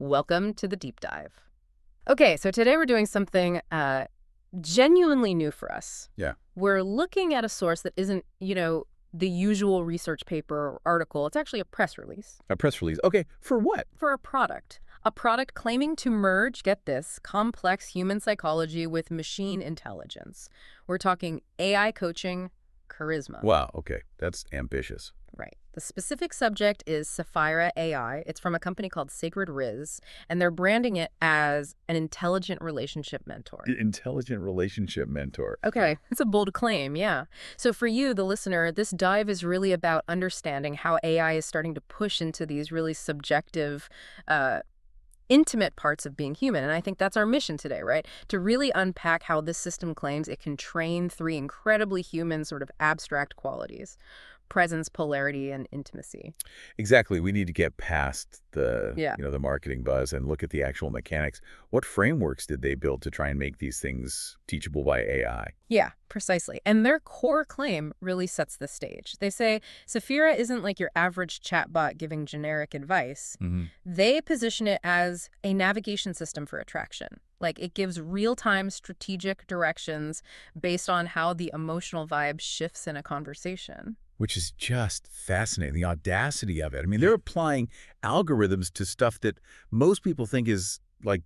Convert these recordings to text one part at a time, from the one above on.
Welcome to the deep dive. Okay, so today we're doing something genuinely new for us. Yeah. We're looking at a source that isn't, the usual research paper or article. It's actually a press release A press release. Okay, for what? for a product. A product claiming to merge, get this, complex human psychology with machine intelligence. We're talking AI coaching charisma. Wow, okay. That's ambitious. Right. The specific subject is Saphira AI. It's from a company called Sacred Rizz, and they're branding it as an intelligent relationship mentor. Intelligent relationship mentor. Okay, it's a bold claim, yeah. So for you, the listener, this dive is really about understanding how AI is starting to push into these really subjective, intimate parts of being human. And I think that's our mission today, right? To really unpack how this system claims it can train three incredibly human sort of abstract qualities: presence, polarity, and intimacy. Exactly. We need to get past the, Yeah. the marketing buzz and look at the actual mechanics. What frameworks did they build to try and make these things teachable by AI? Yeah, precisely. And their core claim really sets the stage. They say Saphira isn't like your average chatbot giving generic advice. Hmm. They position it as a navigation system for attraction. Like it gives real-time strategic directions based on how the emotional vibe shifts in a conversation. Which is just fascinating, the audacity of it. I mean, they're applying algorithms to stuff that most people think is, like,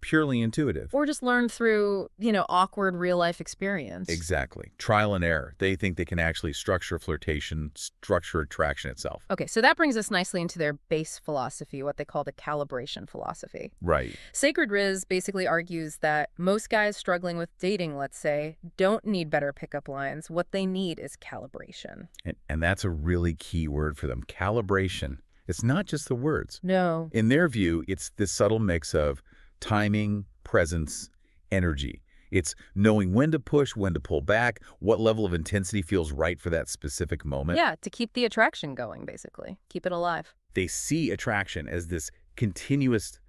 purely intuitive. Or just learn through, awkward real-life experience. Exactly. Trial and error. They think they can actually structure flirtation, structure attraction itself. Okay, so that brings us nicely into their base philosophy, what they call the calibration philosophy. Right. Sacred Rizz basically argues that most guys struggling with dating, let's say, don't need better pickup lines. What they need is calibration. And that's a really key word for them, calibration. It's not just the words. No. In their view, it's this subtle mix of timing, presence, energy. It's knowing when to push, when to pull back, what level of intensity feels right for that specific moment. Yeah, to keep the attraction going, basically. Keep it alive. They see attraction as this continuous,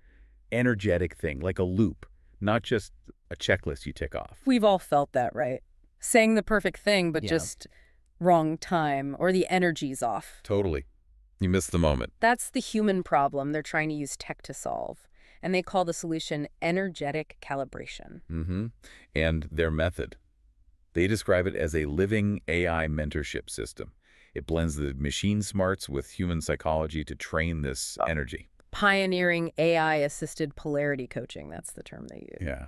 energetic thing, like a loop, not just a checklist you tick off. We've all felt that, right? Saying the perfect thing, but Yeah. just wrong time, or the energy's off. Totally. You missed the moment. That's the human problem they're trying to use tech to solve. And they call the solution energetic calibration. Mm-hmm. And their method. They describe it as a living AI mentorship system. It blends the machine smarts with human psychology to train this energy. Pioneering AI-assisted polarity coaching, that's the term they use. Yeah.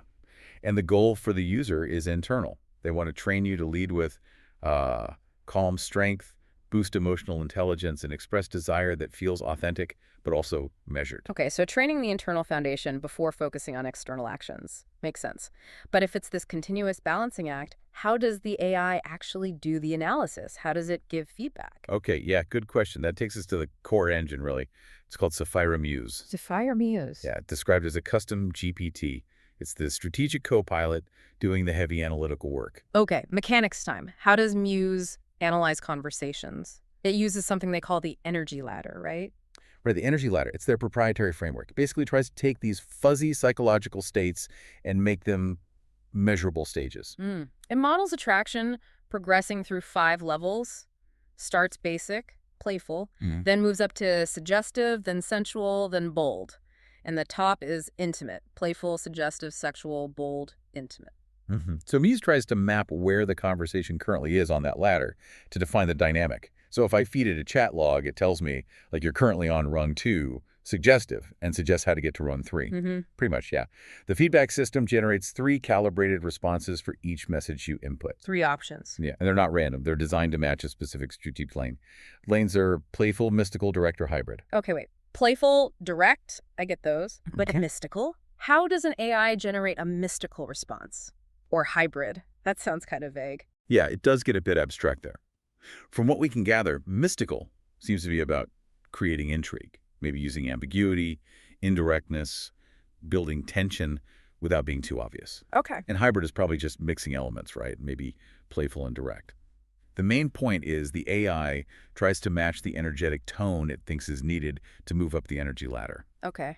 And the goal for the user is internal. They want to train you to lead with calm strength, boost emotional intelligence, and express desire that feels authentic, but also measured. Okay, so training the internal foundation before focusing on external actions. Makes sense. But if it's this continuous balancing act, how does the AI actually do the analysis? How does it give feedback? Okay, yeah, good question. That takes us to the core engine, really. It's called Saphira Muse. Saphira Muse. Yeah, described as a custom GPT. It's the strategic co-pilot doing the heavy analytical work. Okay, mechanics time. How does Muse analyze conversations? It uses something they call the energy ladder, right? Right, the energy ladder. It's their proprietary framework. It basically tries to take these fuzzy psychological states and make them measurable stages. It models attraction progressing through 5 levels. Starts basic, playful, then moves up to suggestive, then sensual, then bold. And the top is intimate, playful, suggestive, sexual, bold, intimate. So Muse tries to map where the conversation currently is on that ladder to define the dynamic. So if I feed it a chat log, it tells me, like, you're currently on rung 2, suggestive, and suggests how to get to rung 3. Pretty much, yeah. The feedback system generates 3 calibrated responses for each message you input. 3 options. Yeah, and they're not random. They're designed to match a specific strategic lane. Lanes are playful, mystical, direct, or hybrid. Okay, wait. Playful, direct, I get those. But mystical? How does an AI generate a mystical response? Or hybrid? That sounds kind of vague. Yeah, it does get a bit abstract there. From what we can gather, mystical seems to be about creating intrigue, maybe using ambiguity, indirectness, building tension without being too obvious. Okay. And hybrid is probably just mixing elements, right? Maybe playful and direct. The main point is the AI tries to match the energetic tone it thinks is needed to move up the energy ladder. Okay.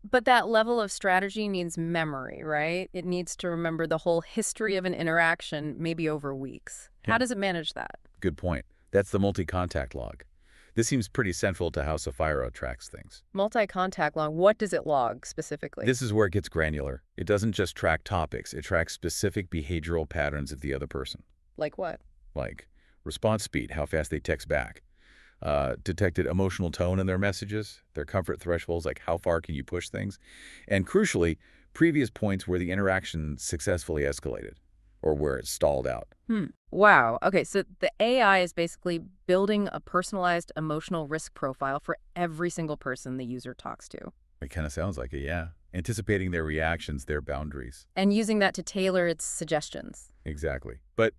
But that level of strategy needs memory, right? It needs to remember the whole history of an interaction, maybe over weeks. How Yeah. does it manage that? Good point. That's the multi-contact log. This seems pretty central to how Saphira tracks things. Multi-contact log, what does it log specifically? This is where it gets granular. It doesn't just track topics, it tracks specific behavioral patterns of the other person. Like what? Like response speed, how fast they text back. Detected emotional tone in their messages, their comfort thresholds, like how far can you push things. And crucially, previous points where the interaction successfully escalated or where it stalled out. Wow. Okay, so the AI is basically building a personalized emotional risk profile for every single person the user talks to. It kind of sounds like it, yeah. Anticipating their reactions, their boundaries. And using that to tailor its suggestions. Exactly. But,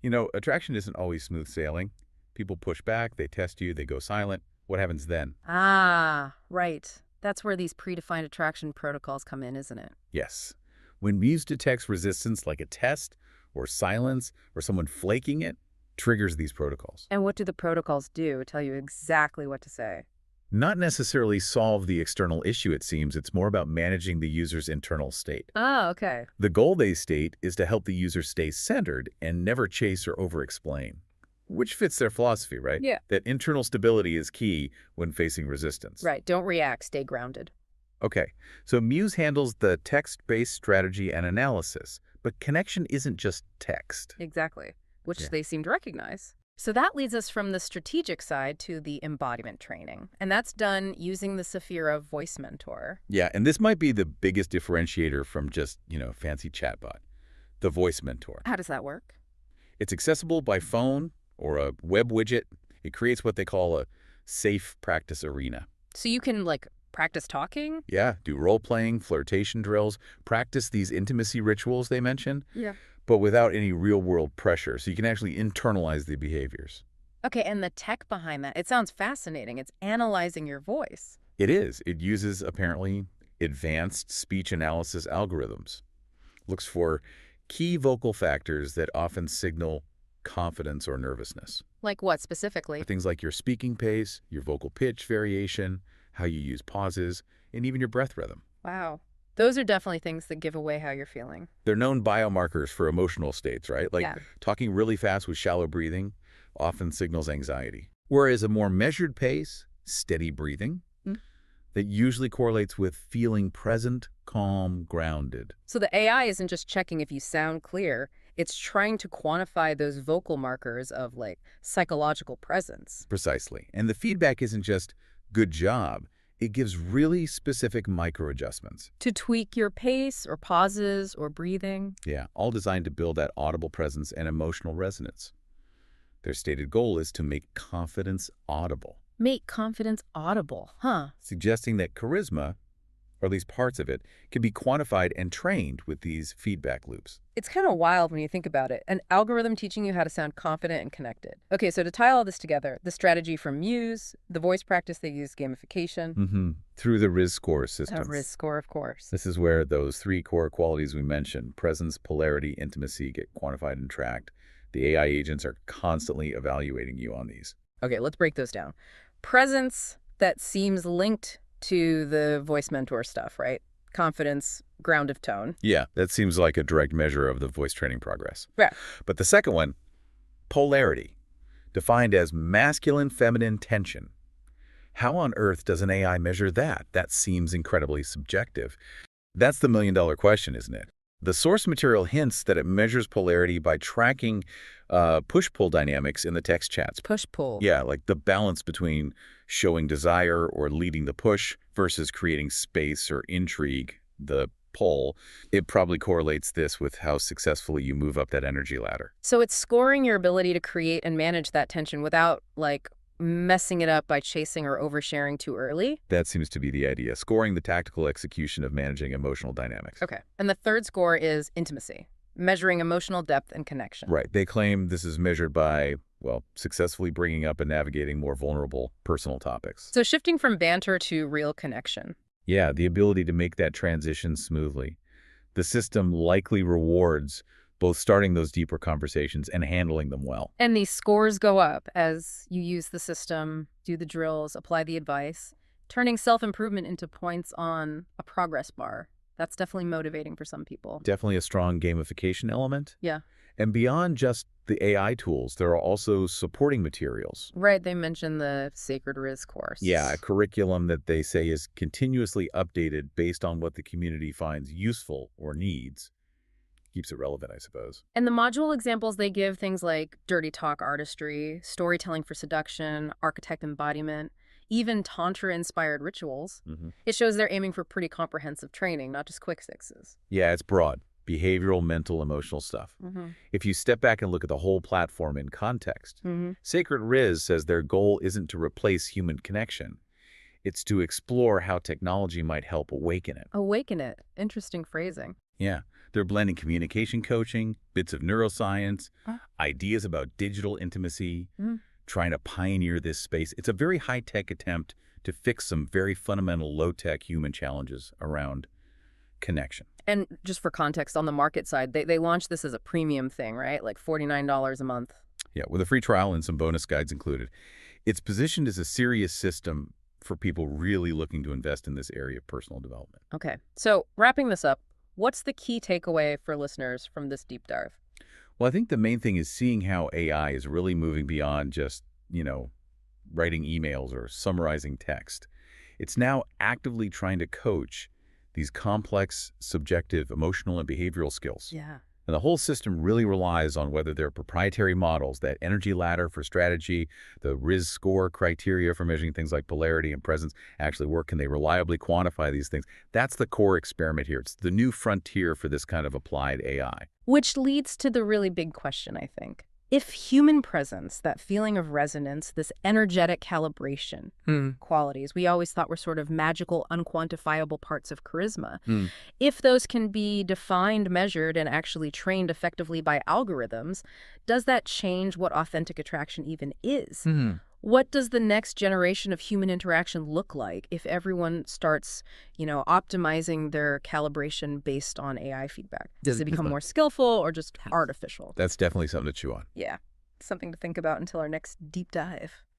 attraction isn't always smooth sailing. People push back, they test you, they go silent. What happens then? Ah, right. That's where these predefined attraction protocols come in, isn't it? Yes. When Muse detects resistance like a test or silence or someone flaking it, triggers these protocols. And what do the protocols do? Tell you exactly what to say. Not necessarily solve the external issue, it seems. It's more about managing the user's internal state. Ah, okay. The goal they state is to help the user stay centered and never chase or over-explain, which fits their philosophy, right? Yeah. That internal stability is key when facing resistance. Right. Don't react. Stay grounded. Okay, so Muse handles the text-based strategy and analysis, but connection isn't just text. Exactly. Which Yeah. they seem to recognize. So that leads us from the strategic side to the embodiment training. And that's done using the Saphira voice mentor. Yeah, and this might be the biggest differentiator from just, fancy chatbot, the voice mentor. How does that work? It's accessible by phone or a web widget. It creates what they call a safe practice arena. So you can, practice talking? Yeah, do role-playing, flirtation drills, practice these intimacy rituals they mentioned, Yeah. but without any real-world pressure, so you can actually internalize the behaviors. Okay, and the tech behind that, it sounds fascinating. It's analyzing your voice. It is. It uses, apparently, advanced speech analysis algorithms. Looks for key vocal factors that often signal confidence or nervousness. Like what specifically? Things like your speaking pace, your vocal pitch variation, how you use pauses, and even your breath rhythm. Wow. Those are definitely things that give away how you're feeling. They're known biomarkers for emotional states, right? Like Yeah. talking really fast with shallow breathing often signals anxiety. Whereas a more measured pace, steady breathing, Mm. that usually correlates with feeling present, calm, grounded. So the AI isn't just checking if you sound clear, it's trying to quantify those vocal markers of, psychological presence. Precisely. And the feedback isn't just good job. It gives really specific micro-adjustments. To tweak your pace or pauses or breathing. Yeah, all designed to build that audible presence and emotional resonance. Their stated goal is to make confidence audible, Make confidence audible, huh? suggesting that charisma, or at least parts of it, can be quantified and trained with these feedback loops. It's kind of wild when you think about it. An algorithm teaching you how to sound confident and connected. Okay, so to tie all this together, the strategy from Muse, the voice practice they use, gamification. Through the Rizz score system. A risk score, of course. This is where those three core qualities we mentioned, presence, polarity, intimacy, get quantified and tracked. The AI agents are constantly evaluating you on these. Okay, let's break those down. Presence, that seems linked to the voice mentor stuff, right? Confidence, ground of tone. Yeah, that seems like a direct measure of the voice training progress. Yeah. But the second one, polarity, defined as masculine-feminine tension. How on earth does an AI measure that? That seems incredibly subjective. That's the million-dollar question, isn't it? The source material hints that it measures polarity by tracking push-pull dynamics in the text chats. Push-pull. Yeah, like the balance between showing desire or leading the push versus creating space or intrigue, the pull. It probably correlates this with how successfully you move up that energy ladder. So it's scoring your ability to create and manage that tension without, messing it up by chasing or oversharing too early. That seems to be the idea, scoring the tactical execution of managing emotional dynamics. Okay. And the third score is intimacy, measuring emotional depth and connection. Right. They claim this is measured by, successfully bringing up and navigating more vulnerable personal topics. So shifting from banter to real connection. Yeah, the ability to make that transition smoothly. The system likely rewards both starting those deeper conversations and handling them well. And these scores go up as you use the system, do the drills, apply the advice, turning self-improvement into points on a progress bar. That's definitely motivating for some people. Definitely a strong gamification element. Yeah. And beyond just the AI tools, there are also supporting materials. Right, they mentioned the Sacred Rizz Yeah, a course. curriculum that they say is continuously updated based on what the community finds useful or needs. Keeps it relevant, I suppose. And the module examples they give things like dirty talk artistry, storytelling for seduction, archetype embodiment, even tantra-inspired rituals. Hmm. It shows they're aiming for pretty comprehensive training, not just quick fixes. Yeah, it's broad. Behavioral, mental, emotional stuff. Mm-hmm. If you step back and look at the whole platform in context, Mm-hmm. Sacred Rizz says their goal isn't to replace human connection. It's to explore how technology might help awaken it. Awaken it. Interesting phrasing. Yeah, they're blending communication coaching, bits of neuroscience, Oh. ideas about digital intimacy, Mm. trying to pioneer this space. It's a very high-tech attempt to fix some very fundamental low-tech human challenges around connection. And just for context, on the market side, they launched this as a premium thing, right? Like $49 a month. Yeah, with a free trial and some bonus guides included. It's positioned as a serious system for people really looking to invest in this area of personal development. Okay. So wrapping this up, what's the key takeaway for listeners from this deep dive? Well, I think the main thing is seeing how AI is really moving beyond just, writing emails or summarizing text. It's now actively trying to coach these complex, subjective, emotional, and behavioral skills. Yeah. And the whole system really relies on whether they're proprietary models, that energy ladder for strategy, the Rizz score criteria for measuring things like polarity and presence actually work. Can they reliably quantify these things? That's the core experiment here. It's the new frontier for this kind of applied AI. Which leads to the really big question, I think. If human presence, that feeling of resonance, this energetic calibration qualities we always thought were sort of magical, unquantifiable parts of charisma, Hmm. if those can be defined, measured, and actually trained effectively by algorithms, does that change what authentic attraction even is? Hmm. What does the next generation of human interaction look like if everyone starts, optimizing their calibration based on AI feedback? Does it become more skillful or just artificial? That's definitely something to chew on. Yeah, something to think about until our next deep dive.